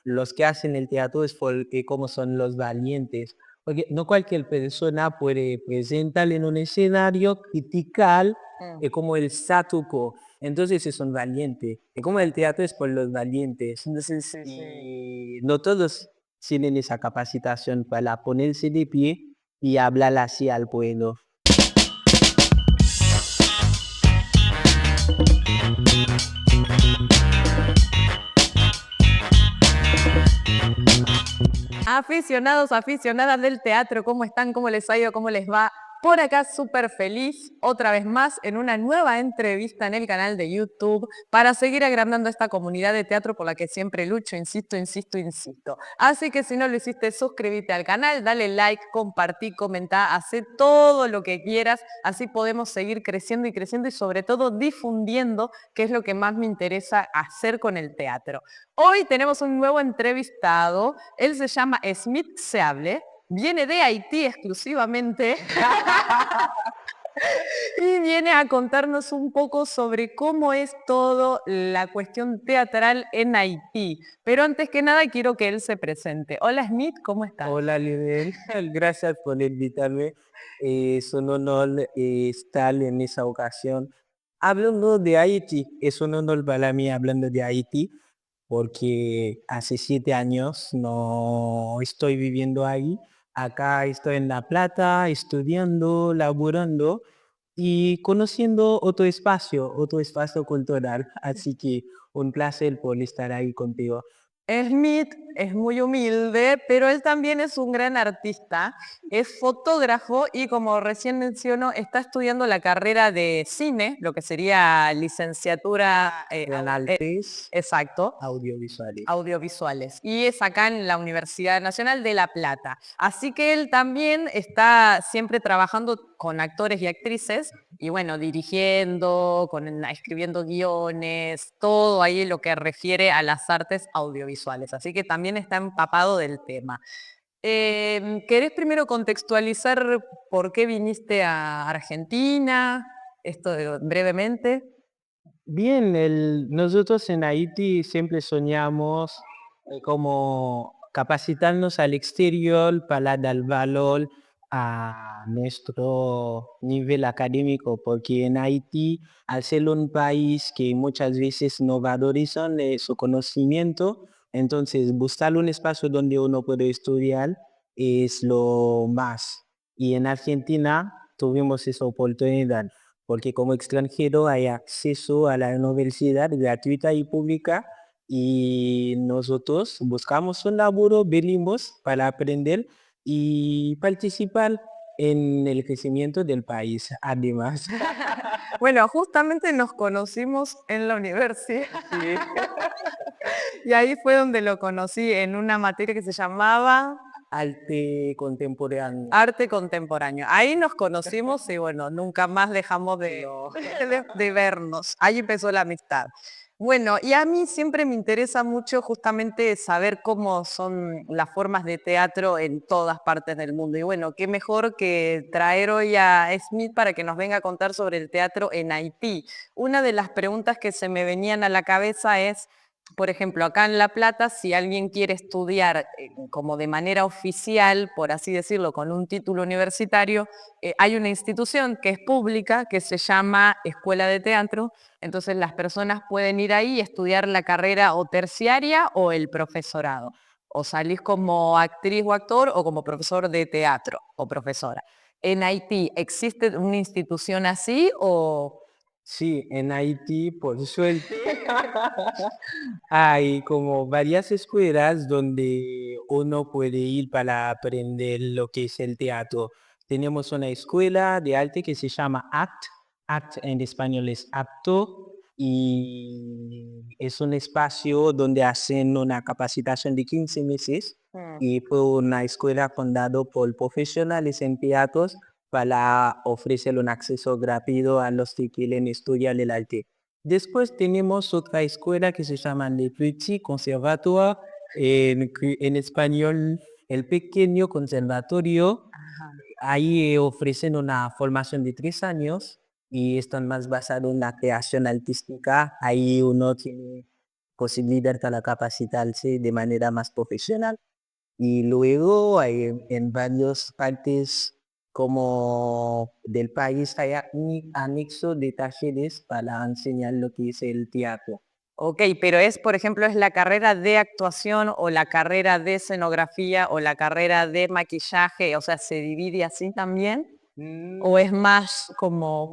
los que hacen el teatro es porque como son los valientes. Porque no cualquier persona puede presentar en un escenario, criticar Mm. como el statu quo. Entonces es un valiente. Y como el teatro es por los valientes. Entonces, Sí, sí. y no todos tienen esa capacitación para ponerse de pie y hablar así al pueblo. Aficionados, aficionadas del teatro, ¿cómo están? ¿Cómo les ha ido? ¿Cómo les va? Por acá súper feliz, otra vez más, en una nueva entrevista en el canal de YouTube para seguir agrandando esta comunidad de teatro por la que siempre lucho, insisto, insisto, insisto. Así que si no lo hiciste, suscríbete al canal, dale like, compartí, comentá, hacé todo lo que quieras, así podemos seguir creciendo y sobre todo difundiendo, que es lo que más me interesa hacer con el teatro. Hoy tenemos un nuevo entrevistado, él se llama Smith Seable, viene de Haití exclusivamente y viene a contarnos un poco sobre cómo es todo la cuestión teatral en Haití. Pero antes que nada quiero que él se presente. Hola Smith, ¿cómo estás? Hola, Lionel. Gracias por invitarme. Es un honor estar en esa ocasión. Hablando de Haití, es un honor para mí hablando de Haití, porque hace 7 años no estoy viviendo ahí. Acá estoy en La Plata, estudiando, laborando y conociendo otro espacio cultural. Así que un placer por estar ahí contigo. Smith es muy humilde, pero él también es un gran artista, es fotógrafo y como recién mencionó, está estudiando la carrera de cine, lo que sería licenciatura, En artes exacto, audiovisuales. audiovisuales y es acá en la Universidad Nacional de La Plata. Así que él también está siempre trabajando con actores y actrices y bueno, dirigiendo, escribiendo guiones, todo ahí lo que refiere a las artes audiovisuales. Así que también está empapado del tema. ¿Querés primero contextualizar por qué viniste a Argentina? Esto brevemente. Bien, nosotros en Haití siempre soñamos como capacitarnos al exterior para dar valor a nuestro nivel académico, porque en Haití, al ser un país que muchas veces no valorizan su conocimiento, entonces buscar un espacio donde uno puede estudiar es lo más. Y en Argentina tuvimos esa oportunidad porque como extranjero hay acceso a la universidad gratuita y pública y nosotros buscamos un laburo, venimos para aprender y participar en el crecimiento del país. Además, Bueno, justamente nos conocimos en la universidad sí, y ahí fue donde lo conocí en una materia que se llamaba arte contemporáneo. Arte Contemporáneo. Ahí nos conocimos y bueno, nunca más dejamos de, No. de vernos. Ahí empezó la amistad. Bueno, y a mí siempre me interesa mucho justamente saber cómo son las formas de teatro en todas partes del mundo. Y bueno, qué mejor que traer hoy a Smith para que nos venga a contar sobre el teatro en Haití. Una de las preguntas que se me venían a la cabeza es, por ejemplo, acá en La Plata, si alguien quiere estudiar como de manera oficial, por así decirlo, con un título universitario, hay una institución que es pública, que se llama Escuela de Teatro, entonces las personas pueden ir ahí y estudiar la carrera o terciaria o el profesorado. O salís como actriz o actor o como profesor de teatro o profesora. ¿En Haití existe una institución así o...? Sí, en Haití, por suerte, hay como varias escuelas donde uno puede ir para aprender lo que es el teatro. Tenemos una escuela de arte que se llama ACT en español es apto, y es un espacio donde hacen una capacitación de 15 meses Mm. y fue una escuela fundada por profesionales en teatros para ofrecer un acceso rápido a los que quieren estudiar el arte. Después tenemos otra escuela que se llama Le Petit Conservatoire, en español el pequeño conservatorio. Ahí ofrecen una formación de 3 años y están más basados en la creación artística. Ahí uno tiene posibilidad para capacitarse de manera más profesional. Y luego hay en varias partes como del país hay anexo de talleres para enseñar lo que es el teatro. Ok, pero es, por ejemplo, es la carrera de actuación o la carrera de escenografía o la carrera de maquillaje, o sea, ¿se divide así también? ¿O es más como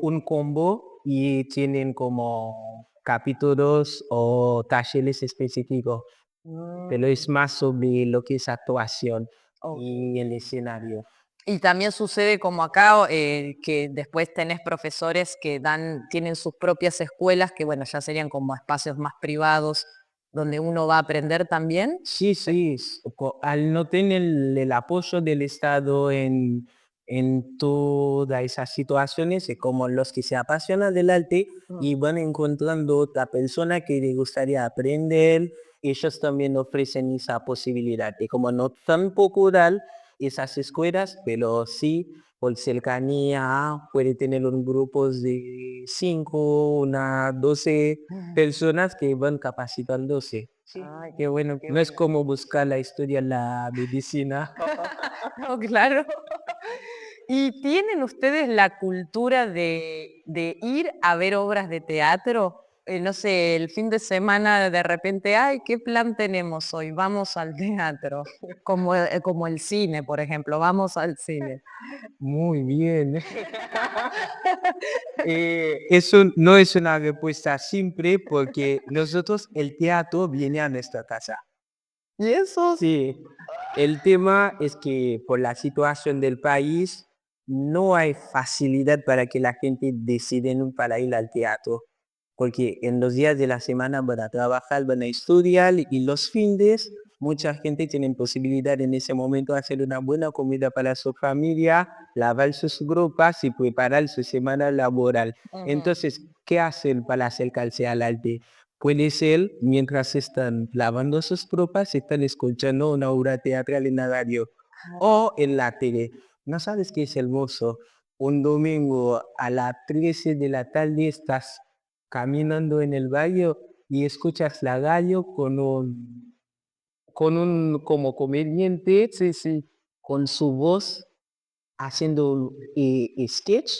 Un combo y tienen como capítulos o talleres específicos, pero es más sobre lo que es actuación Ok. y el escenario. Y también sucede como acá, que después tenés profesores que tienen sus propias escuelas, que bueno, ya serían como espacios más privados, donde uno va a aprender también? Sí, sí, al no tener el apoyo del Estado en todas esas situaciones, es como los que se apasionan del arte y van encontrando otra persona que les gustaría aprender, ellos también ofrecen esa posibilidad. Y como no tan popular esas escuelas, pero sí por cercanía puede tener un grupo de 5, una 12 personas que van capacitándose. Sí. Ay, qué bueno, qué No es bueno. como buscar la historia en la medicina. No, claro. ¿Y tienen ustedes la cultura de ir a ver obras de teatro? No sé, el fin de semana de repente, ay, ¿qué plan tenemos hoy? Vamos al teatro. Como el cine, por ejemplo, vamos al cine. Muy bien. Eso no es una respuesta simple porque nosotros el teatro viene a nuestra casa. ¿Y eso? Sí, el tema es que por la situación del país no hay facilidad para que la gente decida para ir al teatro, porque en los días de la semana van a trabajar, van a estudiar y los fines mucha gente tiene posibilidad en ese momento de hacer una buena comida para su familia, lavar sus ropas y preparar su semana laboral. Ujú. Entonces, ¿qué hacen para acercarse al arte? Puede ser, mientras están lavando sus ropas, están escuchando una obra teatral en la radio o en la tele. ¿No sabes qué es hermoso? Un domingo a las 13 de la tarde estás caminando en el barrio y escuchas la radio con un como comediante, sí, sí, con su voz haciendo sketch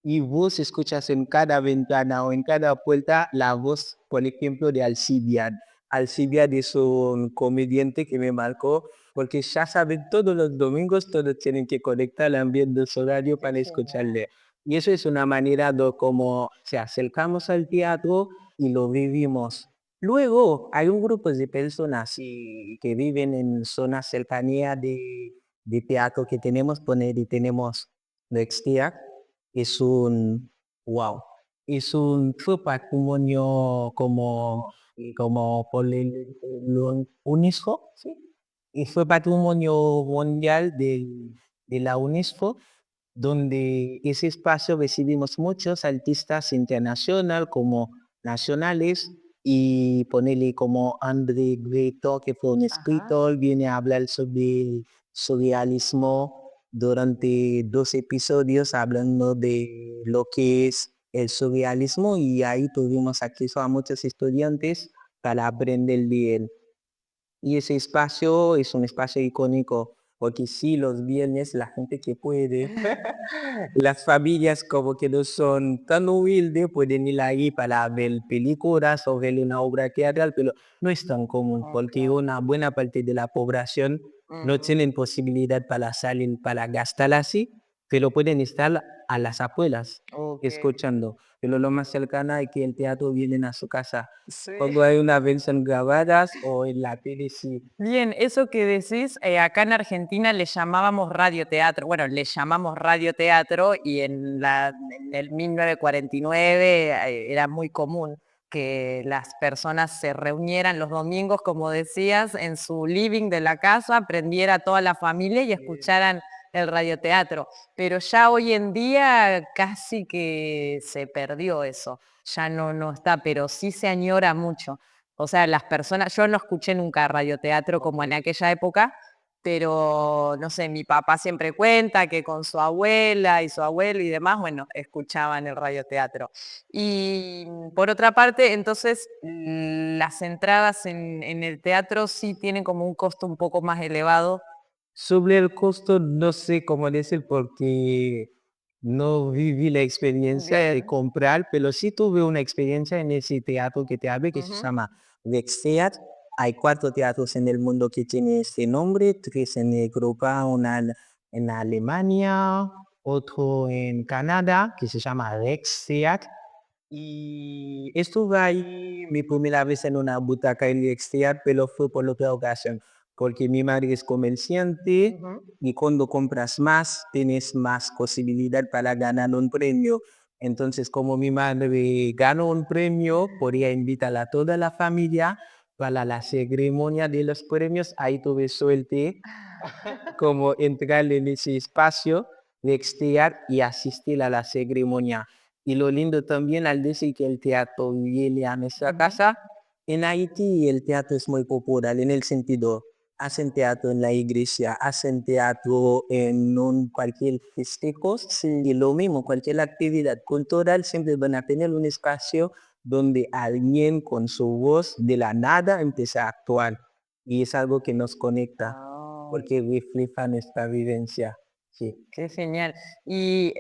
y vos escuchas en cada ventana o en cada puerta la voz, por ejemplo, de Alcibiad. Alcibiad es un comediante que me marcó porque ya saben, todos los domingos todos tienen que conectar al ambiente su radio Qué para genial. escucharle. Y eso es una manera de cómo se acercamos al teatro y lo vivimos. Luego hay un grupo de personas que viven en zonas cercanías de teatro que tenemos, poner y tenemos Nextia, es un, wow, es un fue patrimonio como por UNESCO, ¿sí? Y fue patrimonio mundial de la UNESCO, donde ese espacio recibimos muchos artistas internacionales como nacionales y ponerle como André Breton, que fue un Ajá. escritor, viene a hablar sobre el surrealismo durante 2 episodios hablando de lo que es el surrealismo y ahí tuvimos acceso a muchos estudiantes para aprender de él. Y ese espacio es un espacio icónico, porque sí, los viernes la gente que puede, las familias como que no son tan humildes, pueden ir ahí para ver películas o ver una obra teatral, pero no es tan común, Oh, porque claro. una buena parte de la población no Ujú. tienen posibilidad para salir, para gastar así, pero pueden estar a las afueras, Ok. escuchando. Pero lo más cercano es que el teatro viene a su casa. Sí. Cuando hay una versión grabadas o en la tele, sí. Bien, eso que decís, acá en Argentina le llamábamos radioteatro. Bueno, le llamamos radioteatro y en el 1949 era muy común que las personas se reunieran los domingos, como decías, en su living de la casa, prendiera toda la familia y escucharan el radioteatro. Pero ya hoy en día casi que se perdió eso, ya no está, pero sí se añora mucho. O sea, las personas, yo no escuché nunca radioteatro como en aquella época, pero no sé, mi papá siempre cuenta que con su abuela y su abuelo y demás, bueno, escuchaban el radioteatro. Y por otra parte, entonces las entradas en el teatro sí tienen como un costo un poco más elevado. Sobre el costo, no sé cómo decir porque no viví la experiencia de Bien. comprar, pero sí tuve una experiencia en ese teatro que te hablé que se Ujú. llama Vexteat. Hay 4 teatros en el mundo que tienen este nombre, 3 en Europa, en Alemania, otro en Canadá que se llama Rexteat. Y estuve ahí mi primera vez en una butaca en Vexteat, pero fue por otra ocasión porque mi madre es comerciante Ujú. y cuando compras más, tienes más posibilidad para ganar un premio. Entonces, como mi madre ganó un premio, podía invitar a toda la familia para la ceremonia de los premios. Ahí tuve suerte como entrar en ese espacio de exterior y asistir a la ceremonia. Y lo lindo también al decir que el teatro viene a nuestra Ujú. casa, en Haití el teatro es muy popular en el sentido, hacen teatro en la iglesia, hacen teatro en cualquier festejo, y lo mismo, cualquier actividad cultural siempre van a tener un espacio donde alguien con su voz de la nada empieza a actuar. Y es algo que nos conecta Ah. porque refleja nuestra vivencia. Sí. Qué genial. Y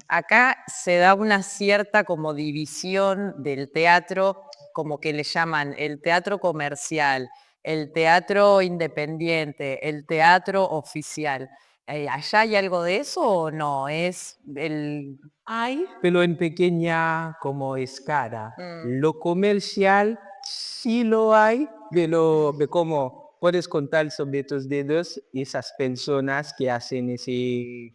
acá se da una cierta como división del teatro, como que le llaman el teatro comercial, el teatro independiente, el teatro oficial. ¿Allá hay algo de eso o no? Es el... Hay, pero en pequeña como escala. Mm, Lo comercial sí lo hay, pero como puedes contar sobre tus dedos esas personas que hacen ese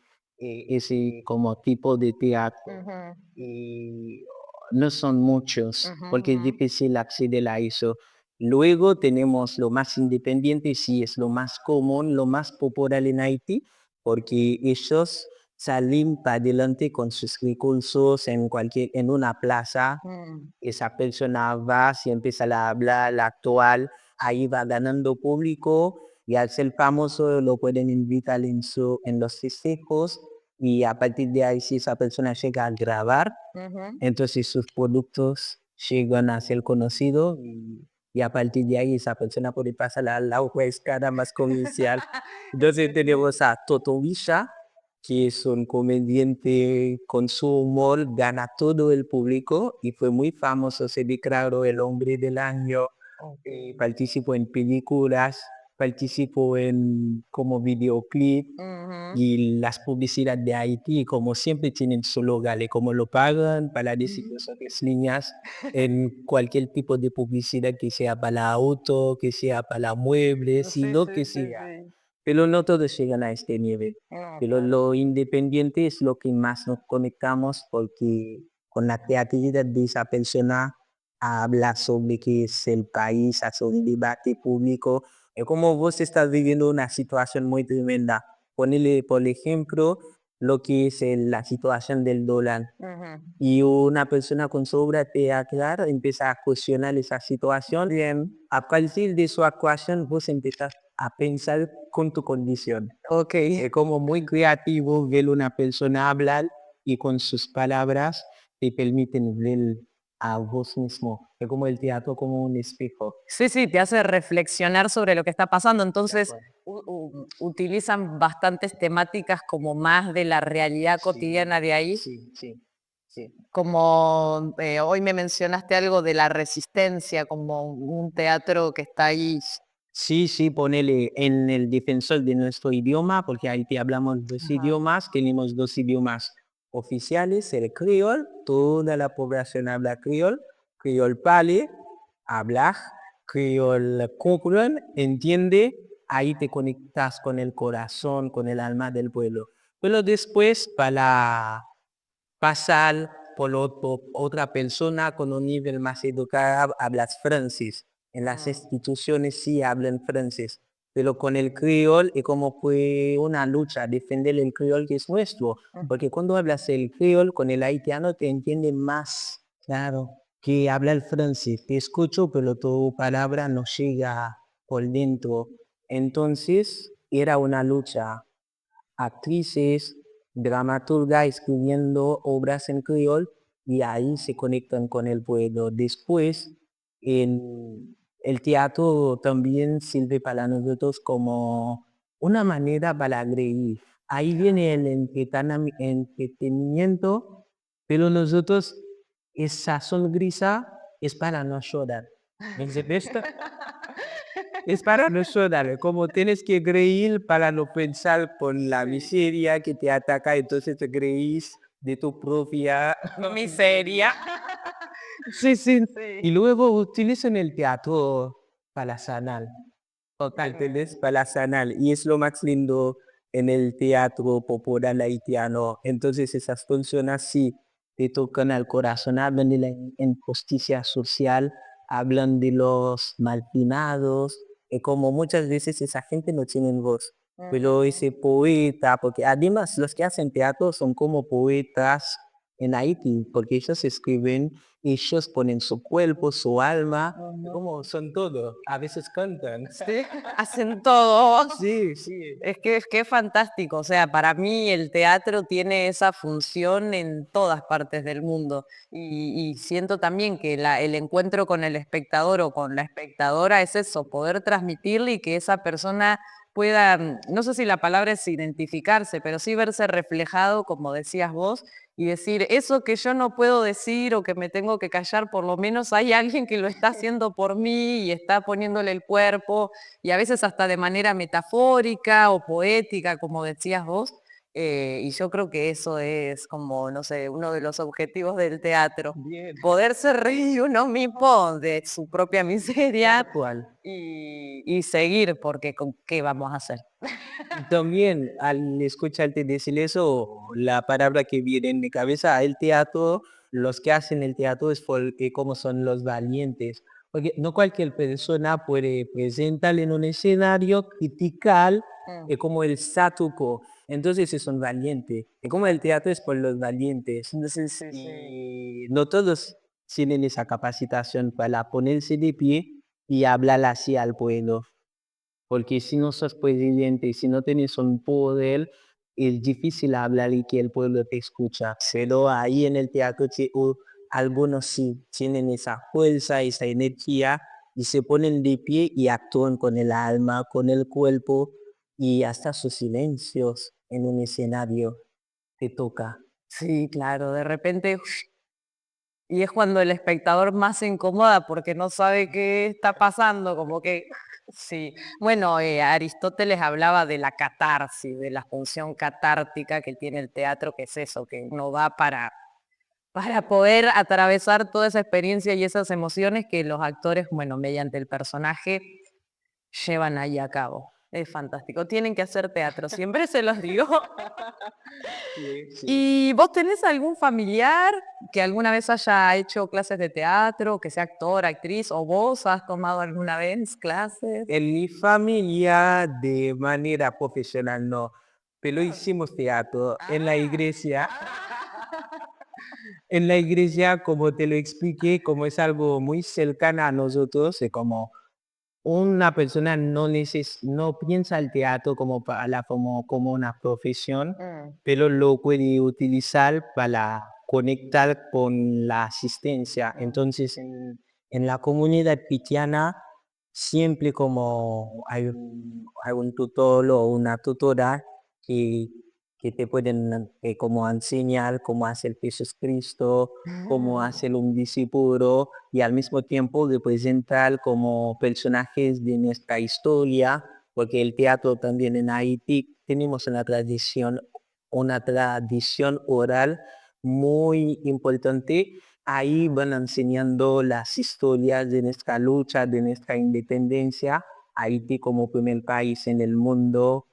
como tipo de teatro. ujú, Y no son muchos, ujú, porque es ujú. difícil acceder a eso. Luego tenemos lo más independiente, sí es lo más común, lo más popular en Haití, porque ellos salen para adelante con sus recursos en una plaza, Mm, esa persona va, si empieza a hablar, a actuar, ahí va ganando público y al ser famoso lo pueden invitar en los festejos y a partir de ahí si esa persona llega a grabar, ujú. entonces sus productos llegan a ser conocidos y a partir de ahí esa persona puede pasar a la otra escala más comercial. Entonces tenemos a Toto Villa, que es un comediante con su humor, gana todo el público y fue muy famoso, se declaró el hombre del año, Ok. participó en películas, participó en como videoclip Ujú, y las publicidades de Haití, como siempre, tienen su logo, y como lo pagan para decir ujú. nosotros niñas en cualquier tipo de publicidad, que sea para auto, que sea para muebles y Sí, lo sí, que sí, sea. sí. Pero no todos llegan a este nivel. No, Pero claro. lo independiente es lo que más nos conectamos porque con la creatividad de esa persona habla sobre qué es el país, hace un debate público. Es como vos estás viviendo una situación muy tremenda. Ponele, por ejemplo, lo que es la situación del dólar. Ujú. Y una persona con su obra teatral empieza a cuestionar esa situación. Bien. A partir de su actuación, vos empiezas a pensar con tu condición. Ok. Es como muy creativo ver una persona hablar y con sus palabras te permiten ver a vos mismo. Es como el teatro como un espejo. Sí, sí, te hace reflexionar sobre lo que está pasando. De Entonces, acuerdo. utilizan bastantes temáticas como más de la realidad Sí, cotidiana de ahí. sí, sí, sí. Como hoy me mencionaste algo de la resistencia, como un teatro que está ahí. Sí, sí, ponele en el defensor de nuestro idioma, porque ahí te hablamos dos Ajá. idiomas, tenemos 2 idiomas oficiales, el criol, toda la población habla criol pale, habla, criol comprende, entiende, ahí te conectas con el corazón, con el alma del pueblo. Pero después, para pasar por otra persona con un nivel más educado, hablas francés. En las Mm, instituciones sí hablan francés, pero con el criol es como fue una lucha, defender el criol que es nuestro, ujú. porque cuando hablas el criol con el haitiano te entiende más, claro, que habla el francés. Te escucho, pero tu palabra no llega por dentro. Entonces era una lucha. Actrices, dramaturga escribiendo obras en criol y ahí se conectan con el pueblo. Después, el teatro también sirve para nosotros como una manera para agredir. Ahí viene el entretenimiento, pero nosotros esa sonrisa es para no llorar. ¿Me entiendes? Es para no llorar, como tienes que reír para no pensar por la miseria que te ataca, entonces te reís de tu propia Miseria. Sí, sí. Sí. Y luego utilizan el teatro para sanar. Total, ¿entendés? Para sanar. Y es lo más lindo en el teatro popular haitiano. Entonces esas personas sí te tocan al corazón, hablan de la injusticia social, hablan de los marginados, y como muchas veces esa gente no tiene voz. Pero Ujú. ese poeta, porque además los que hacen teatro son como poetas en Haití, porque ellos escriben, ellos ponen su cuerpo, su alma, Ujú. como son todo, a veces cantan. Sí, hacen todo. Sí, sí. Es que es fantástico, o sea, para mí el teatro tiene esa función en todas partes del mundo y siento también que el encuentro con el espectador o con la espectadora es eso, poder transmitirle y que esa persona pueda, no sé si la palabra es identificarse, pero sí verse reflejado, como decías vos, y decir, eso que yo no puedo decir o que me tengo que callar, por lo menos hay alguien que lo está haciendo por mí y está poniéndole el cuerpo y a veces hasta de manera metafórica o poética, como decías vos. Y yo creo que eso es como, no sé, uno de los objetivos del teatro, Bien. poderse reír uno mismo de su propia miseria Tal cual. y seguir, porque ¿con qué vamos a hacer? Y también al escucharte decir eso, la palabra que viene en mi cabeza, el teatro, los que hacen el teatro es porque como son los valientes. Porque no cualquier persona puede presentar en un escenario, criticar Mm. como el sátuco. Entonces es un valiente. Y como el teatro es por los valientes. Sí, sí, sí. Y no todos tienen esa capacitación para ponerse de pie y hablar así al pueblo. Porque si no sos presidente y si no tienes un poder, es difícil hablar y que el pueblo te escucha. Pero ahí en el teatro algunos sí tienen esa fuerza, esa energía y se ponen de pie y actúan con el alma, con el cuerpo y hasta sus silencios en un escenario te toca. Sí, claro, de repente y es cuando el espectador más se incomoda porque no sabe qué está pasando, como que sí. Bueno, Aristóteles hablaba de la catarsis, de la función catártica que tiene el teatro, que es eso, que uno va para poder atravesar toda esa experiencia y esas emociones que los actores, bueno, mediante el personaje, llevan ahí a cabo. Es fantástico. Tienen que hacer teatro, siempre se los digo. Sí, sí. ¿Y vos tenés algún familiar que alguna vez haya hecho clases de teatro, que sea actor, actriz, o vos has tomado alguna vez clases? En mi familia de manera profesional no, pero hicimos teatro en la iglesia. En la iglesia, como te lo expliqué, como es algo muy cercano a nosotros, como una persona no piensa el teatro como una profesión, Mm, pero lo puede utilizar para conectar con la asistencia. mm. Entonces, en la comunidad cristiana, siempre como hay un tutor o una tutora que, que te pueden como enseñar cómo hacer Jesucristo, cómo hacer un discípulo y al mismo tiempo representar como personajes de nuestra historia, porque el teatro también en Haití tenemos una tradición oral muy importante. Ahí van enseñando las historias de nuestra lucha, de nuestra independencia. Haití como primer país en el mundo,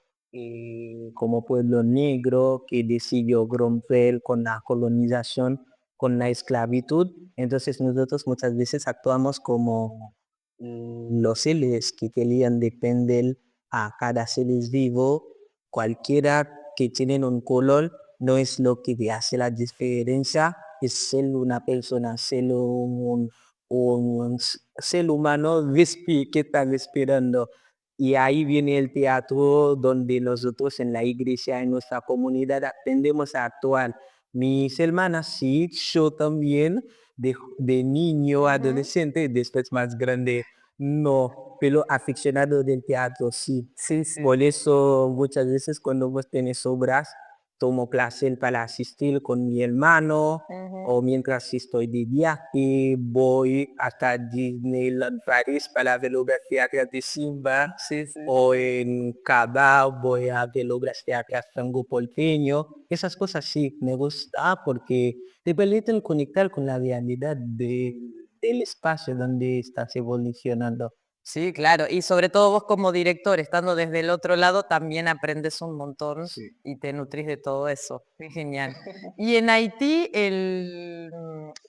como pueblo negro que decidió romper con la colonización, con la esclavitud. Entonces nosotros muchas veces actuamos como los seres que querían depender a cada ser vivo, cualquiera que tienen un color, no es lo que te hace la diferencia, es ser una persona, ser un ser humano que está respirando. Y ahí viene el teatro donde nosotros en la iglesia, en nuestra comunidad, aprendemos a actuar. Mis hermanas sí, yo también, de niño, Ujú. adolescente, después más grande, no, pero aficionado del teatro sí. Sí, sí, Por sí. eso muchas veces cuando vos tenés obras, tomo placer para asistir con mi hermano, Ujú. o mientras estoy de viaje, voy hasta Disneyland Paris para ver obras teatrales de Simba, Sí, sí, o en Cabo voy a ver obras teatrales tango porteño. Esas cosas sí me gusta porque te permiten conectar con la realidad del espacio donde estás evolucionando. sí, claro. Y sobre todo vos como director, estando desde el otro lado, también aprendes un montón Sí. y te nutrís de todo eso. Qué genial. Y en Haití,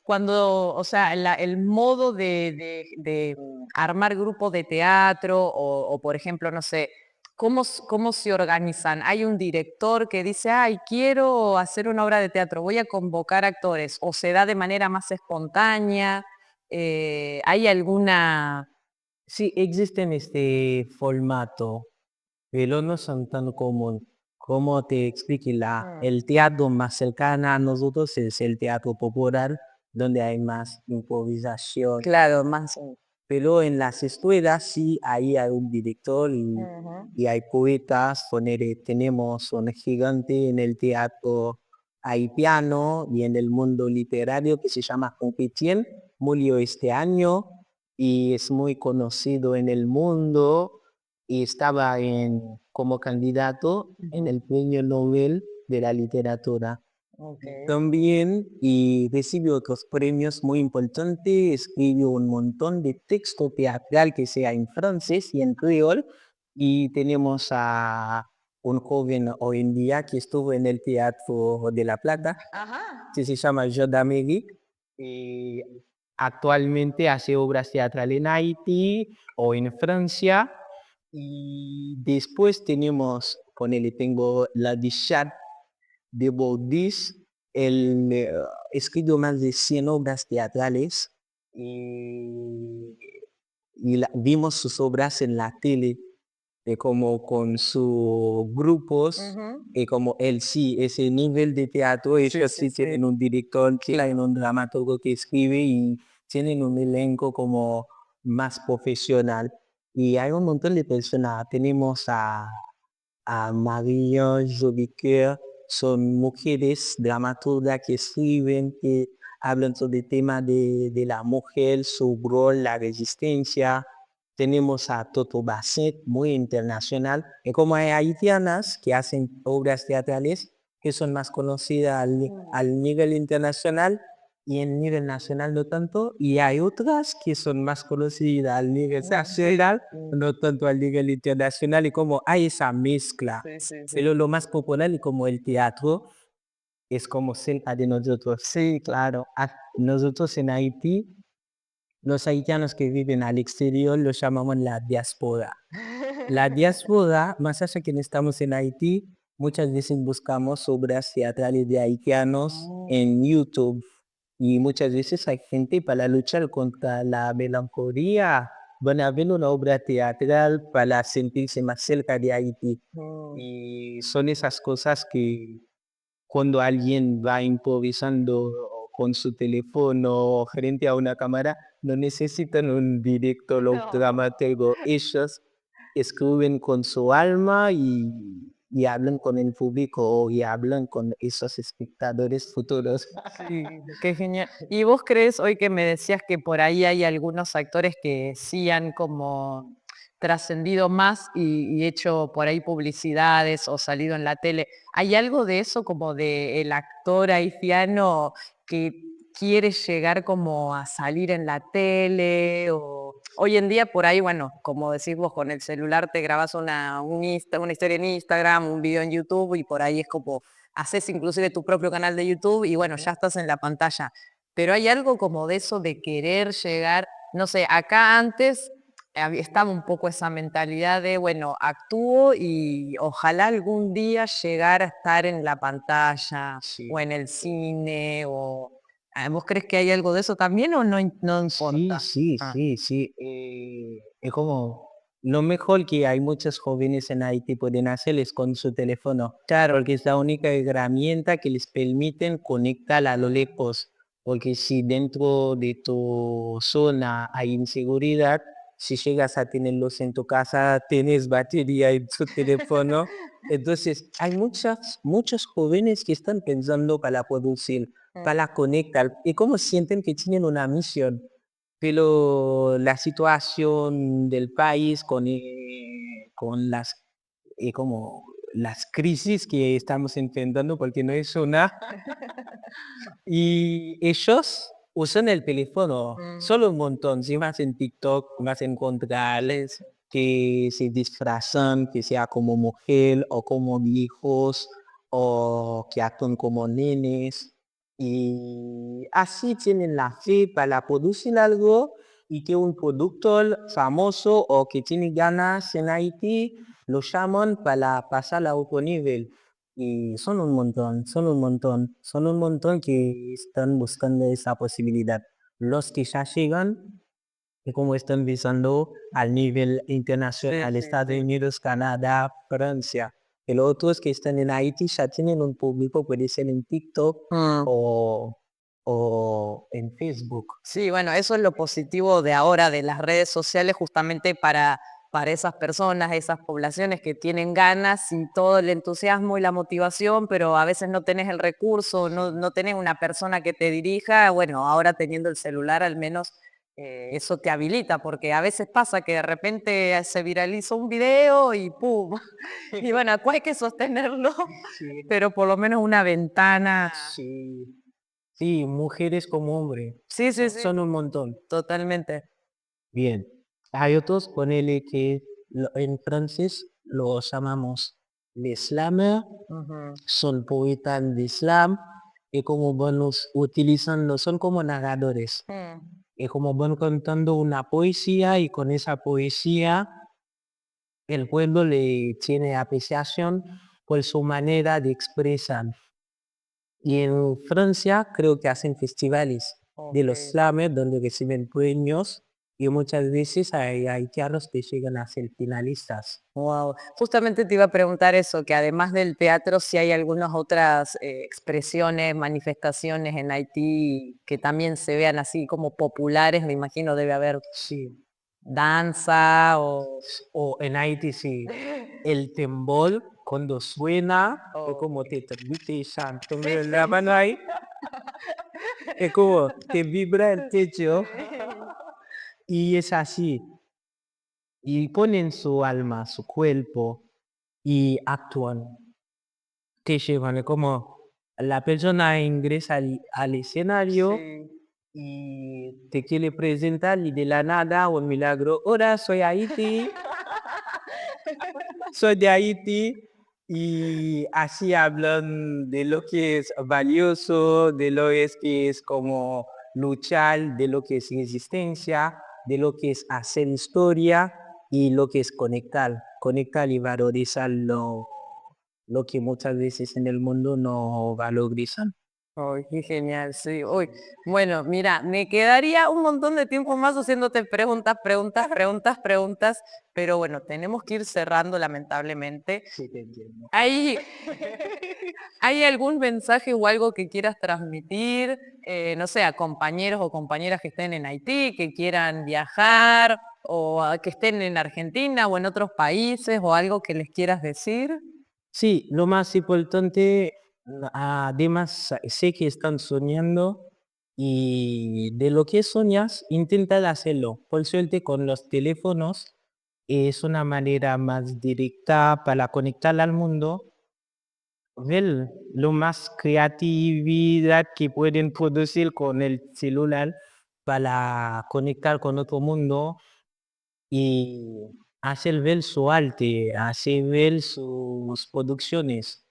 cuando, o sea, el modo de armar grupos de teatro o, por ejemplo, no sé, ¿cómo se organizan? ¿Hay un director que dice, ay, quiero hacer una obra de teatro, voy a convocar actores? ¿O se da de manera más espontánea? ¿Hay alguna... Sí, existen este formato, pero no son tan común. Como te expliqué, Mm, el teatro más cercano a nosotros es el teatro popular, donde hay más improvisación. claro, más... Pero en las escuelas sí, ahí hay un director Ujú. y hay poetas. Tenemos un gigante en el teatro haitiano y en el mundo literario que se llama Competien. Murió este año y es muy conocido en el mundo y estaba como candidato en el Premio Nobel de la Literatura. Okey. También, y recibió otros premios muy importantes, escribió un montón de texto teatral que sea en francés y en creol, y tenemos a un joven hoy en día que estuvo en el Teatro de La Plata, Ajá. que se llama Jodaméric, y actualmente hace obras teatrales en Haití o en Francia, y después tenemos, ponele, tengo la dicha de Baudis, él escribió más de 100 obras teatrales y vimos sus obras en la tele, como con sus grupos, Ujú. y como él sí, ese nivel de teatro, Sí, ellos sí, sí sí. tienen un director, tienen Claro. un dramaturgo que escribe y tienen un elenco como más profesional. Y hay un montón de personas, tenemos a Maria Joviquer, son mujeres dramaturgas que escriben, que hablan sobre el tema de la mujer, su rol, la resistencia. Tenemos a Toto Basset, muy internacional, y como hay haitianas que hacen obras teatrales que son más conocidas Mm. al nivel internacional y en nivel nacional no tanto, y hay otras que son más conocidas al nivel nacional, no tanto al nivel internacional, y como hay esa mezcla. Sí, sí, sí. Pero lo más popular y como el teatro es como cerca de nosotros. Sí, claro. Nosotros en Haití, los haitianos que viven al exterior los llamamos la diáspora. La diáspora, más allá que no estamos en Haití, muchas veces buscamos obras teatrales de haitianos Mm. en YouTube y muchas veces hay gente para luchar contra la melancolía, van a ver una obra teatral para sentirse más cerca de Haití. Mm. Y son esas cosas que cuando alguien va improvisando con su teléfono frente a una cámara, no necesitan un director o No. dramaturgo. Ellos escriben con su alma y hablan con el público y hablan con esos espectadores futuros. Sí, qué genial. ¿Y vos crees, hoy que me decías que por ahí hay algunos actores que sí han como trascendido más y hecho por ahí publicidades o salido en la tele, hay algo de eso como de el actor haitiano que quiere llegar como a salir en la tele o hoy en día por ahí, bueno, como decís vos, con el celular te grabas una historia en Instagram, un video en YouTube y por ahí es como haces inclusive tu propio canal de YouTube y bueno, ya estás en la pantalla. Pero hay algo como de eso de querer llegar, no sé, acá antes estaba un poco esa mentalidad de, bueno, actúo y ojalá algún día llegar a estar en la pantalla o Sí. en el cine o... ¿Vos crees que hay algo de eso también o no, no Sí, importa? sí, Ah, sí, sí. Es como, lo mejor que hay muchos jóvenes en Haití pueden hacer es con su teléfono, claro, porque es la única herramienta que les permiten conectar a lo lejos. Porque si dentro de tu zona hay inseguridad, si llegas a tenerlos en tu casa, tienes batería en tu teléfono. Entonces, hay muchos jóvenes que están pensando para producir, Mm. para conectar, y como sienten que tienen una misión. Pero la situación del país con como las crisis que estamos enfrentando, porque no es una, y ellos usan el teléfono, Mm. solo un montón. Si vas en TikTok, vas a encontrarles que se disfrazan, que sea como mujer o como viejos, o que actúan como nenes. Y así tienen la fe para producir algo y que un productor famoso o que tiene ganas en Haití lo llaman para pasar a otro nivel. Y son un montón que están buscando esa posibilidad. Los que ya llegan, y como están visando al nivel Sí, internacional, sí, Estados sí. Unidos, Canadá, Francia. Y los otros que están en Haití ya tienen un público, puede ser en TikTok Mm. o, o en Facebook. Sí, bueno, eso es lo positivo de ahora, de las redes sociales, justamente para esas personas, esas poblaciones que tienen ganas y todo el entusiasmo y la motivación, pero a veces no tenés el recurso, no tenés una persona que te dirija. Bueno, ahora teniendo el celular al menos eso te habilita, porque a veces pasa que de repente se viraliza un video y ¡pum! Y bueno, después hay que sostenerlo, Sí, pero por lo menos una ventana. sí, sí, mujeres como hombres, Sí, sí, sí, son un montón. totalmente. Bien. Hay otros, ponele que en francés los llamamos les slammer, Ujú. son poetas de slam, y como van los utilizando, son como narradores, Mm. y como van contando una poesía y con esa poesía el pueblo le tiene apreciación por su manera de expresar. Y en Francia creo que hacen festivales de los Ok. slammers donde reciben premios y muchas veces hay haitianos que llegan a ser finalistas. Wow. Justamente te iba a preguntar eso, que además del teatro, si hay algunas otras expresiones, manifestaciones en Haití que también se vean así como populares, me imagino debe haber Sí, danza o... o en Haití sí, el tembol cuando suena es o- como te transmite santo, Sí, me la sí. mano ahí, es como te vibra el techo y es así. Y ponen su alma, su cuerpo y actúan. Te llevan, es como la persona ingresa al escenario Sí. y te quiere presentar y de la nada un milagro. Hola, soy Haití, soy de Haití y así hablan de lo que es valioso, de lo que es como luchar, de lo que es resistencia, de lo que es hacer historia y lo que es conectar y valorizar lo que muchas veces en el mundo no valorizan. Ay, qué genial, sí. Uy, bueno, mira, me quedaría un montón de tiempo más haciéndote preguntas, preguntas, preguntas, preguntas, pero bueno, tenemos que ir cerrando lamentablemente. Sí, te entiendo. ¿Hay, ¿Hay algún mensaje o algo que quieras transmitir, no sé, a compañeros o compañeras que estén en Haití, que quieran viajar, o que estén en Argentina o en otros países, o algo que les quieras decir? Sí, lo más importante, además, sé que están soñando y de lo que soñas, intenta hacerlo. Por suerte, con los teléfonos es una manera más directa para conectar al mundo. Ver lo más creatividad que pueden producir con el celular para conectar con otro mundo y hacer ver su arte, hacer ver sus producciones.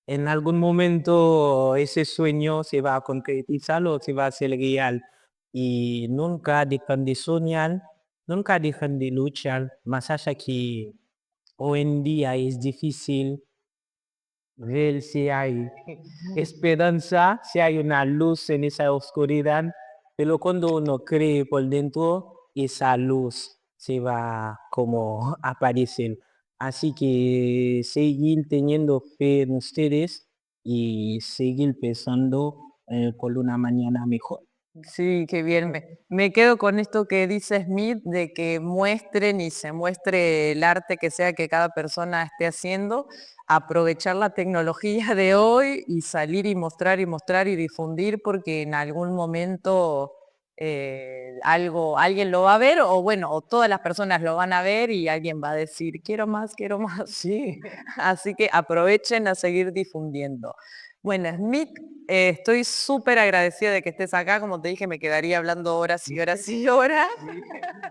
En algún momento ese sueño se va a concretizar o se va a hacer real. Y nunca dejan de soñar, nunca dejan de luchar, más allá que hoy en día es difícil ver si hay esperanza, si hay una luz en esa oscuridad, pero cuando uno cree por dentro, esa luz se va como a aparecer. Así que seguir teniendo fe en ustedes y seguir pensando por una mañana mejor. Sí, qué bien. Me quedo con esto que dice Smith de que muestren y se muestre el arte que sea que cada persona esté haciendo, aprovechar la tecnología de hoy y salir y mostrar y difundir porque en algún momento alguien lo va a ver o bueno, o todas las personas lo van a ver y alguien va a decir, quiero más, quiero más. Sí, Así que aprovechen a seguir difundiendo. Bueno, Smith, estoy súper agradecida de que estés acá. Como te dije, me quedaría hablando horas y horas y horas. sí,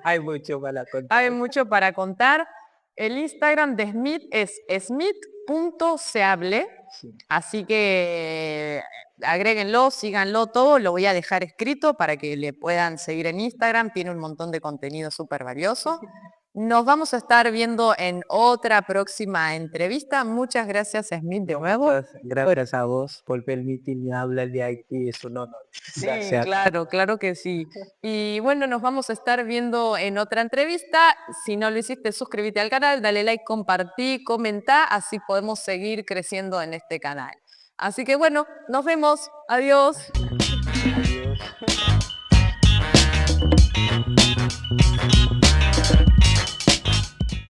hay mucho para Hay contar. mucho para contar. El Instagram de Smith es smith.seable. Sí. Así que agréguenlo, síganlo todo. Lo voy a dejar escrito para que le puedan seguir en Instagram. Tiene un montón de contenido súper valioso. Nos vamos a estar viendo en otra próxima entrevista. Muchas gracias, Smith, de nuevo. Gracias a vos por permitirme hablar de Haití, es un honor. Sí, Gracias. claro, claro que sí. Y bueno, nos vamos a estar viendo en otra entrevista. Si no lo hiciste, suscríbete al canal, dale like, compartí, comenta, así podemos seguir creciendo en este canal. Así que bueno, nos vemos. Adiós. Adiós.